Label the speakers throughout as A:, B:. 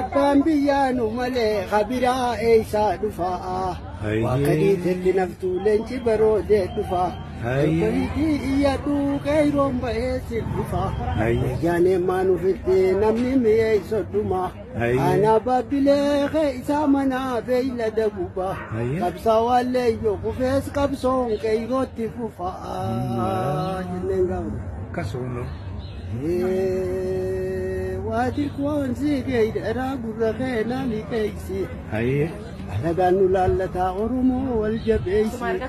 A: أبان بيانو ملي خبرا إيسا دفاع وكدي تلنفتو لنجي برودي دفاع وكدي إيادو غيرهم بأيسي دفاع جاني ما نفتي نمني ميسو دما أنا بابلي خيسا منا بيلا دبوبا كبسا والي يوكو فيس كبسون كيروتي فوفا
B: كسونو
A: وادي كوانزي كيد أرابو رخينا لكيسي أنا قانو لالتا أورمو والجبيسي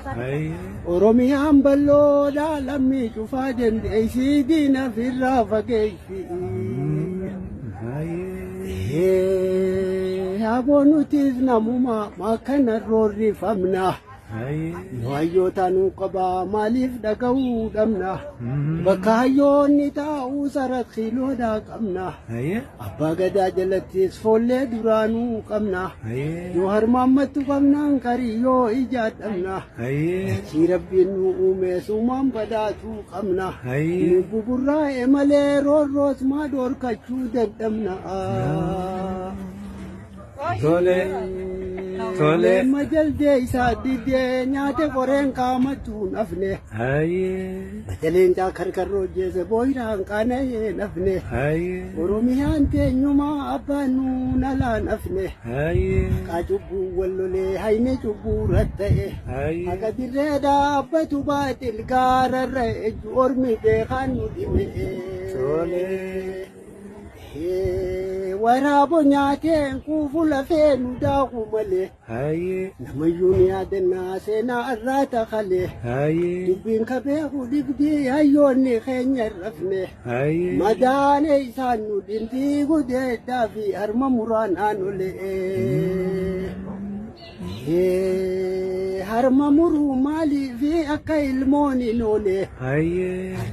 A: أورمي عمبالو لا لمي تفادن ديسي دينا في الرافة كيسي أبونو تيزنا مما ما كان الروري فمنا نوايوتا نوقبا ماليف دقاو دمنا بكايون نتاو سرت خيلو دا قمنا أبا قدا جلتيس فولي درانو قمنا يوهر مامتو قمنا انكاريو إيجاد أمنا كي ربي نوميس ومام بداتو قمنا نبو برا إمالي روز ما دور كچو دمنا
B: Tole
A: majal de isa dide nyaate koren kaamatu nafne majalin ja karkarro jese boyran kana ye nafne oromiyan te nyuma abanu nala nafne kajubu wallole hayne jubu ratte aga direda abatu batil gararre ormi de khanu dime
B: Tole
A: warabo nyaate kufula fenu da kumale namayuni adena sena arata khale dibin kabe khudibdi ayoni khenya rafne madane isanu dinti gude dafi harma muran anule harma muru mali fi akail moni nole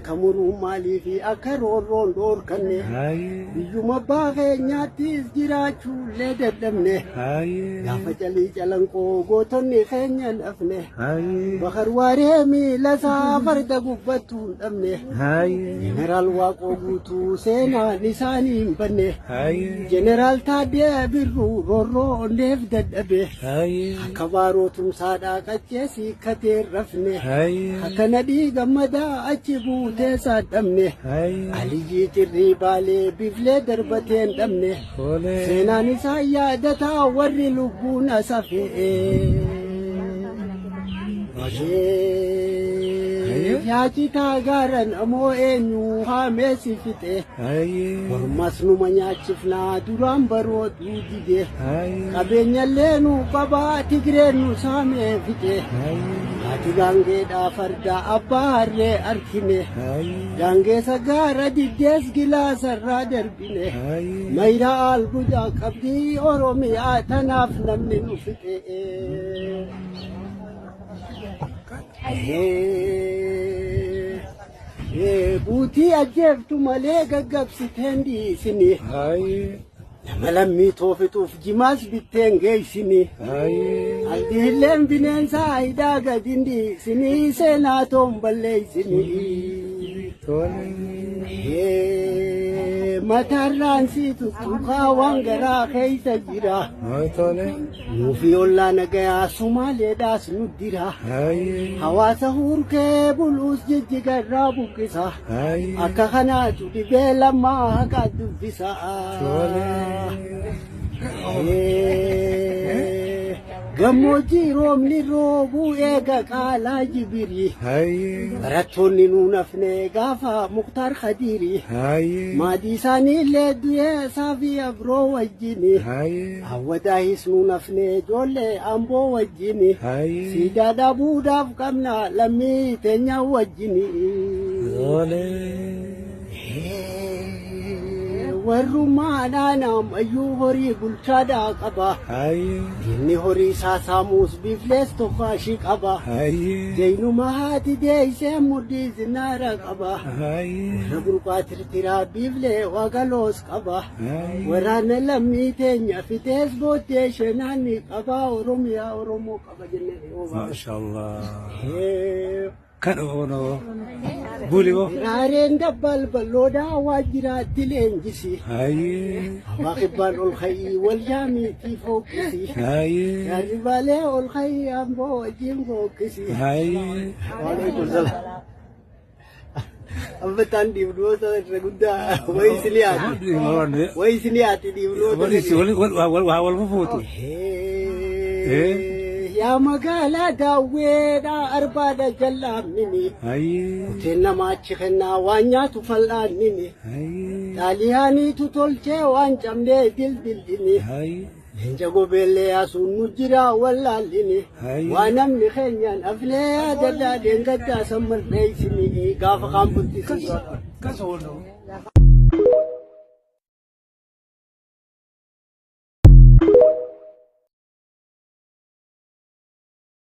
A: kamuru mali fi akaron dor kanne yuma baage nyati jirachu le dedamne ya fajali jalanko gotonni khenyan afne bakhar ware mi la safar da gubbatu damne general waqo gutu sena nisani banne general tade biru roro ndef dadabe kabaro tum sada kachesi khatir rafne hakanadi gamada achibu te sadamne aliji tirri bale bifle darbaten damne senani sayadata warri lubuna safi yachi tagaran amo enyu ha mesi fite masnu manyachifna duram baro dudide kabenya lenu baba tigrenu same fite ati gange da farda abare arkine gange sagara dides gilasa radarbine mayra albuja kabdi oromi atanaf namne nufite buti ajeftu malega gabsi tendi sini Namalami tofituf jimas bitenge sini aldilem binensa idaga dindi sini senatom balle sini mataran situ tuka wangara khaisa jira nufi olla nagaya sumale das nudira hawasa hurke bulus jijiga rabu kisa akahana tudi bela ma ka dubisa gamoji romni robu ega kala jibiri ratoni nunafne gafa mukhtar khadiri madisani le duye safi abro wajini awada hisnu nafne jolle ambo wajini sidada budaf kamna lami tenya wajini والرمان أنا أيوهري بالشدا قبا إني هري ساساموس بفلس تخاشي قبا زينو ما هاتي دي سيمودي زنارا قبا ربو قاتر ترا بفلي وغلوس قبا ورانا لمي تنيا في تسبو تيشناني قبا ورميا ورمو قبا جنة
B: ما شاء الله Kan ono buli bo.
A: Raren dabbal balloda wajira dilenjisi.
B: Aye.
A: Wakiban ol khayi wal jami tifokisi.
B: Aye.
A: Yani bale ol khayi ambo jimbo kisi.
B: Aye.
A: Waalaikumsalam. Ambatan di berdua saya terguda. Wai sini hati di berdua.
B: Wal foto.
A: Ya magala daweda arbada jalamini.
B: Aye.
A: Tenna machikna wanya tu fallanini.
B: Aye.
A: Talihani tu tolche wancamde dil ini.
B: Aye.
A: Jago belle asunu jira wallalini. Wanam ni khenyan afle dada dengada sammal sini gafa kamputi.
B: Kasono.